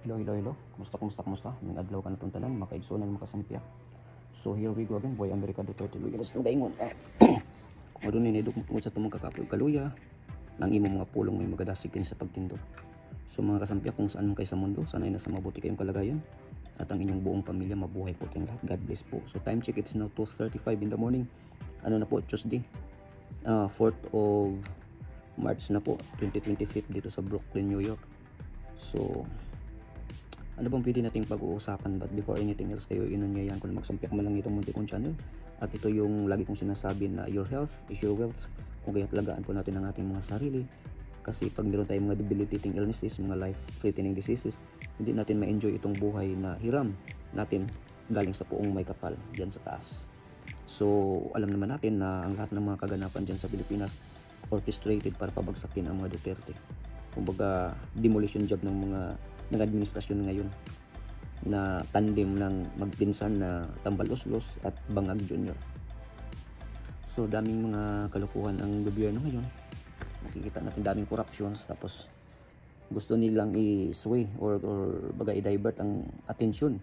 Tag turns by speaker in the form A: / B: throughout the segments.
A: Hello. Kumusta? May adlaw ka na itong tanan, makaigsunan, makasampya. So here we go again, Boy America Duterte. Luya na sa gaingon. Kung doon ninidok mo sa tumong kakapag kaluya, nang imo mga pulong may magadasikin sa pagtindo. So mga kasampya, kung saan man kayo sa mundo, sanay na sa mabuti kayong kalagayan. At ang inyong buong pamilya, mabuhay po kayong lahat. God bless po. So time check, it is now 2:35 in the morning. Ano na po, Tuesday. 4th of March na po, 2025 dito sa Brooklyn, New York. So, ano bang pwede nating pag-uusapan? But before anything else, kayo inanyayan ko na magsampyak man lang itong munti kong channel. At ito yung lagi kong sinasabi na your health is your wealth. Kung kaya talagaan po natin ang ating mga sarili. Kasi pag meron tayong mga debilitating illnesses, mga life-threatening diseases, hindi natin ma-enjoy itong buhay na hiram natin galing sa puong may kapal dyan sa taas. So, alam naman natin na ang lahat ng mga kaganapan dyan sa Pilipinas orchestrated para pabagsakin ang mga Duterte. Kumbaga, demolition job ng administrasyon ngayon na tandem ng magpinsan na Tambaluslos at Bangag Jr. So, daming mga kalukuhan ang gobyerno ngayon. Nakikita natin daming corruptions, tapos gusto nilang i-sway or baga i-divert ang atensyon.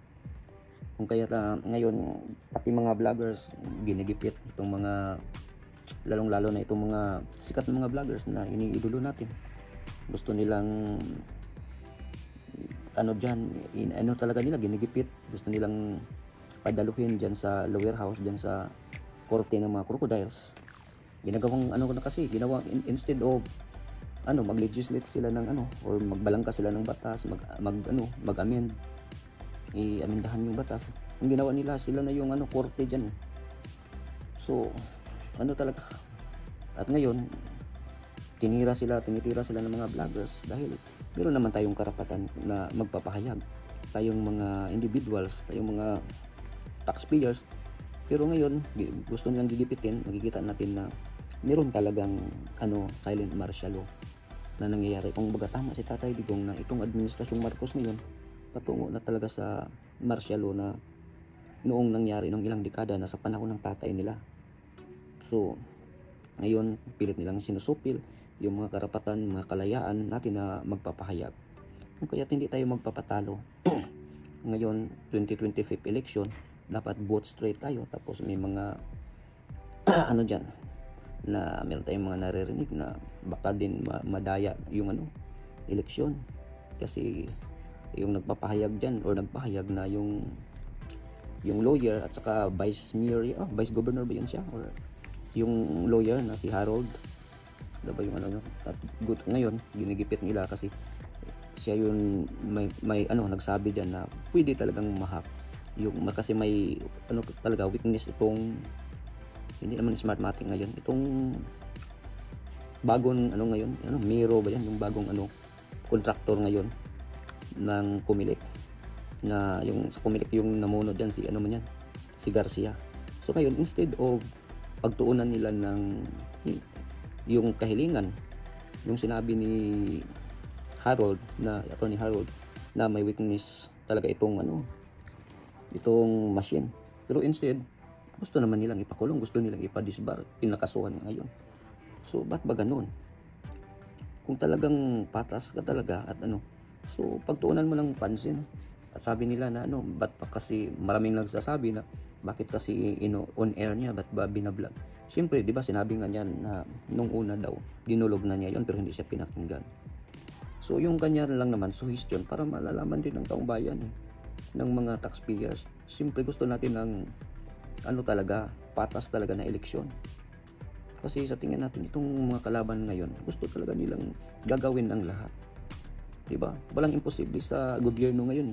A: Kung kaya ngayon pati mga vloggers ginigipit itong mga lalong-lalo na itong mga sikat na mga vloggers na iniidolo natin. Gusto nilang ano talaga nila ginigipit. Gusto nilang padaluhin diyan sa lower house, diyan sa korte ng mga crocodiles. Ginagawang ginawa instead of mag-legislate sila ng or magbalangka sila ng batas, mag-amend, i-amendahan yung batas. Ang ginawa nila, sila na yung korte diyan. So, talaga. At ngayon, tinitira sila ng mga vloggers dahil meron naman tayong karapatan na magpapahayag. Tayong mga individuals, tayong mga taxpayers. Pero ngayon, gusto nilang gigipitin. Makikita natin na meron talagang silent martial law na nangyayari. Kung baga tama si Tatay Digong na itong administrasyong Marcos ngayon patungo na talaga sa martial law na noong nangyari ng ilang dekada na sa panahon ng tatay nila. So, ngayon pilit nilang sinusupil yung mga karapatan, mga kalayaan natin na magpapahayag. Kung kaya't hindi tayo magpapatalo ngayon 2025 election, dapat vote straight tayo. Tapos may mga dyan na meron tayong mga naririnig na baka din madaya yung eleksyon. Kasi yung nagpapahayag dyan or nagpahayag na yung lawyer at saka vice governor ba yan siya, or yung lawyer na si Harold, diba yung at ngayon ginigipit nila kasi siya yun may nagsabi diyan na pwede talagang mahak yung kasi may talaga weakness itong hindi naman smartmatic ngayon, itong bagong ngayon, Miro ba yan, yung bagong contractor ngayon ng Comelec, na yung sa Comelec yung namuno diyan si Garcia. So ngayon, instead of pagtuunan nila ng yung kahilingan, yung sinabi ni Harold na may weakness talaga itong machine, pero instead gusto naman nilang ipakulong, gusto nilang ipadisbar, pinakasuhan ngayon. So ba't ba ganun? Kung talagang patas ka talaga at so pagtuunan mo ng pansin. At sabi nila na ba't pa kasi maraming nagsasabi na bakit kasi on air niya, ba't ba binablog? Siyempre, di ba sinabi nga niyan na nung una daw dinulog na niya yon pero hindi siya pinakinggan. So yung kanya lang naman suggestion para malalaman din ng taong bayan ng mga taxpayers. Siyempre gusto natin ng talaga patas talaga na eleksyon. Kasi sa tingin natin itong mga kalaban ngayon, gusto talaga nilang gagawin ang lahat. Di ba? Walang imposible sa gobyerno ngayon.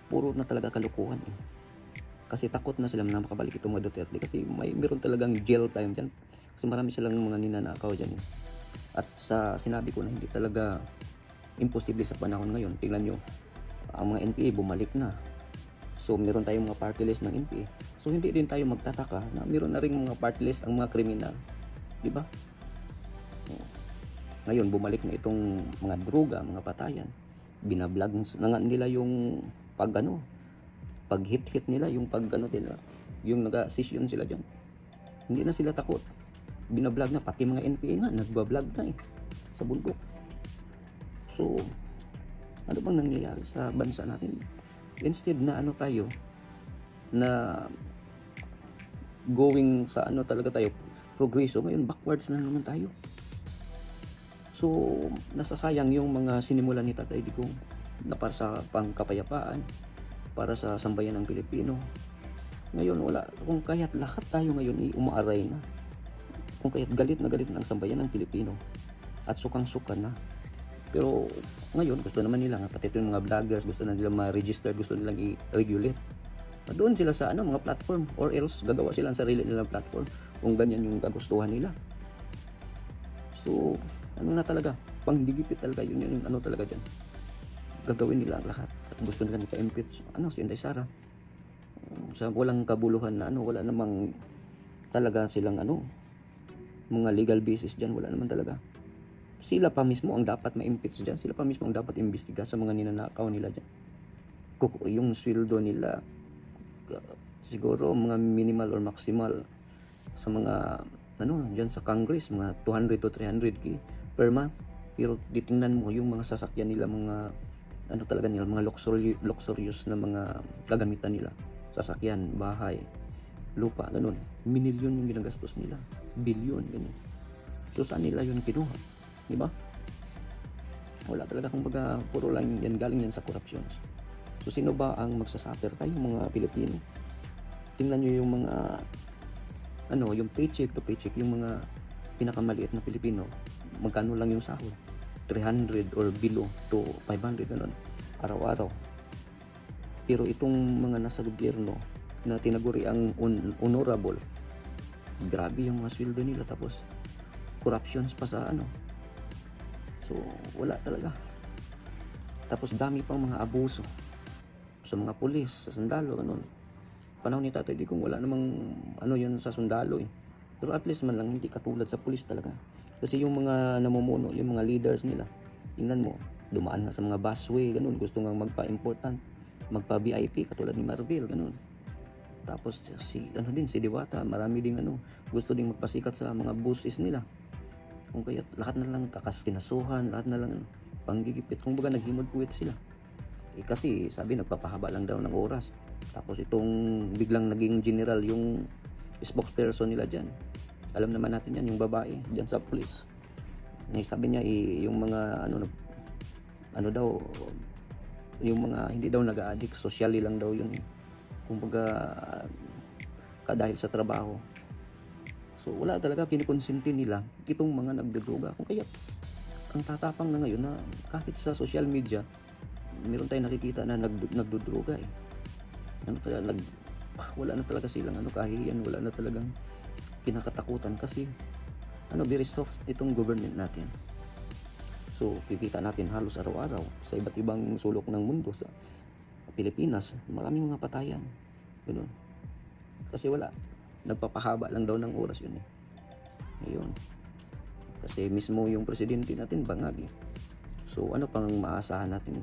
A: Puro na talaga kalukuhan Kasi takot na sila na makabalik itong mga Duterte kasi meron talagang jail time dyan. Kasi marami silang mga ninanakaw dyan At sinabi ko na hindi talaga imposible sa panahon ngayon. Tingnan nyo, ang mga NPA bumalik na. So meron tayong mga party list ng NPA. So hindi din tayo magtataka na meron na ring mga party list ang mga kriminal. Di ba? Ngayon bumalik na itong mga droga, mga patayan. Binablog na nga nila yung pag hit nila, yung nila, yung naga-session sila diyan. Hindi na sila takot. Binablog na, pati mga NPA nga nagba-vlog na sa bundok. So Ano bang nangyayari sa bansa natin? Instead na ano tayo, na going sa ano talaga tayo, progreso, ngayon backwards na naman tayo. So, nasasayang yung mga sinimulan ni Tatay Digong na para sa pangkapayapaan, para sa sambayan ng Pilipino. Ngayon wala, kung kaya't lahat tayo ngayon umaaray na. Kung kaya't galit na galit na ang sambayan ng Pilipino at sukang-suka na. Pero ngayon gusto naman nila, pati yung mga vloggers, gusto na nila ma-register, gusto nilang i-regulate. Doon sila sa mga platform, or else gagawa sila ng sarili nilang platform kung ganyan yung kagustuhan nila. So, ano na talaga, pangdigipit talaga yun yung ano talaga dyan. Gagawin nila ang lahat. At gusto nila nika-impeach si Inday Sara. Sa walang kabuluhan na wala namang talaga silang mga legal basis dyan, wala naman talaga. Sila pa mismo ang dapat ma-impeach dyan, sila pa mismo ang dapat imbestiga sa mga ninanakaw nila dyan. Yung sweldo nila, siguro mga minimal or maximal sa mga dyan sa Congress, mga 200 to 300k per month. Pero titingnan mo yung mga sasakyan nila, mga talaga nila, mga luxurious na mga gagamitan nila, sasakyan, bahay, lupa, ganun. Minilyon yung ginagastos nila, bilyon, ganun. So saan nila yun kinuha, di ba? Wala talaga, kumbaga puro lang yan, galing yan sa corruption. So sino ba ang magsasuffer? Tayo mga Pilipino. Tingnan nyo yung mga yung paycheck to paycheck, yung mga pinakamaliit na Pilipino, magkano lang yung sahod? 300 or below to 500 ganun, araw-araw. Pero itong mga nasa gobyerno na tinaguri ang honorable, grabe yung mga sweldo nila, tapos corruptions pa sa so wala talaga. Tapos dami pang mga abuso sa mga pulis, sa sundalo, ganun. Panahon ni Tatay Digong wala namang yun sa sundalo eh. Pero at least man lang hindi katulad sa pulis talaga. Kasi yung mga namumuno, yung mga leaders nila, tingnan mo, dumaan nga sa mga busway, ganun, gusto nga magpa-important, magpa-VIP, katulad ni Marvel, ganun. Tapos si Diwata, marami ding gusto ding magpasikat sa mga buses nila. Kung kaya lahat na lang kinasuhan, lahat na lang panggigipit, kung baga naghimod-puwit sila. Kasi sabi nagpapahaba lang daw ng oras. Tapos itong biglang naging general yung spokesperson nila dyan. Alam naman natin yan, yung babae dyan sa police. Sabi niya yung mga daw, yung mga hindi daw nag-a-addict, socially lang daw yun. Kumbaga dahil sa trabaho. So wala talaga, kinikonsinti nila itong mga nagdodroga. Kung kaya ang tatapang na ngayon na kahit sa social media meron tayong nakikita na nagdodroga eh. Wala na talaga silang kahihiyan, wala na talagang kinakatakutan kasi very soft itong government natin. So kikita natin halos araw-araw sa iba't ibang sulok ng mundo, sa Pilipinas, maraming mga patayan, ganoon. Kasi wala, nagpapahaba lang daw ng oras yun eh. Ayun. Kasi mismo yung presidente natin bangag eh. So ano pang maasahan natin?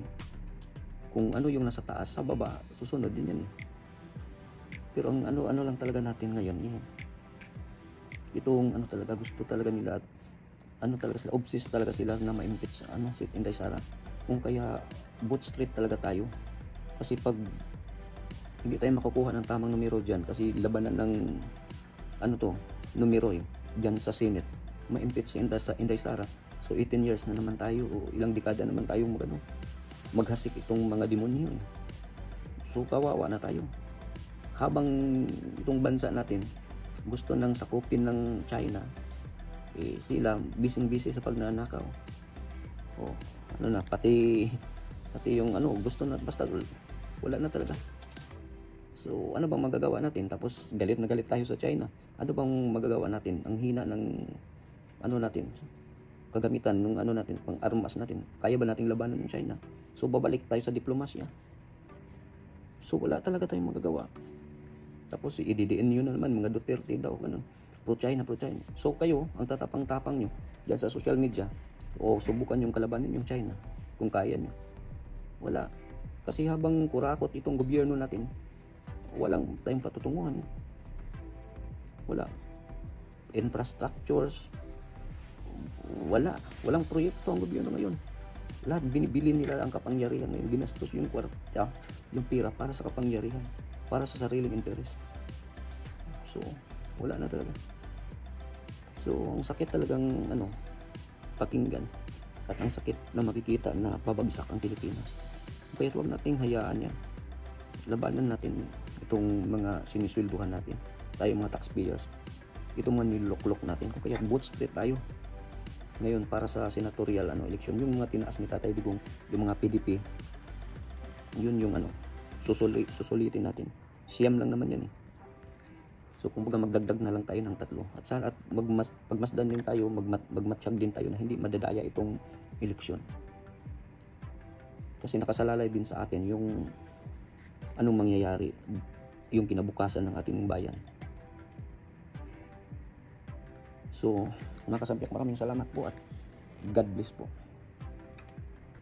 A: Kung yung nasa taas, sa baba, susunod din yan eh. Pero ang ano lang talaga natin ngayon, itong talaga, gusto talaga nila, talaga sila, obsessed talaga sila na ma-impeach si Inday Sara. Kung kaya boot straight talaga tayo. Kasi pag hindi tayo makukuha ng tamang numero dyan, kasi labanan ng numero dyan sa Senate, ma-impeach si Inday Sara. So 18 years na naman tayo, o ilang dekada naman tayo maghasik itong mga demonyo eh. So kawawa na tayo. Habang itong bansa natin gusto nang sakupin ng China, sila busy sa pagnanakaw. Pati yung gusto na, basta wala na talaga. So ano bang magagawa natin? Tapos galit na galit tayo sa China. Ano bang magagawa natin? Ang hina ng natin, kagamitan ng natin, pang armas natin. Kaya ba nating labanan ng China? So babalik tayo sa diplomasya. So wala talaga tayong magagawa. Tapos i-DDN nyo na naman, mga Duterte daw, pro-China. So kayo, ang tatapang-tapang nyo dyan sa social media, subukan yung kalabanin yung China, kung kaya nyo. Wala. Kasi habang kurakot itong gobyerno natin, walang tayong patutunguhan. Wala. Infrastructures, walang proyekto ang gobyerno ngayon. Lahat binibili nila ang kapangyarihan ngayon. Ginastos yung kwarta, yung pira para sa kapangyarihan, para sa sariling interest. So, wala na talaga. So, ang sakit talagang pakinggan at ang sakit na makikita na pabagsak ang Pilipinas. Kaya huwag nating hayaan yan. Labanan natin itong mga siniswelduhan natin. Tayo mga taxpayers. Itong mga niloklok natin. Kaya vote straight tayo. Ngayon para sa senatorial election, yung mga tinaas ni Tatay Digong, yung mga PDP, yun yung susulitin natin. Siyam lang naman yan eh. So kumbaga magdagdag na lang tayo ng 3 at sana at pagmasdan din tayo, magmatsyag din tayo na hindi madadaya itong eleksyon. Kasi nakasalalay din sa atin yung anong mangyayari, yung kinabukasan ng ating bayan. So, mga kasampiak, maraming salamat po at God bless po.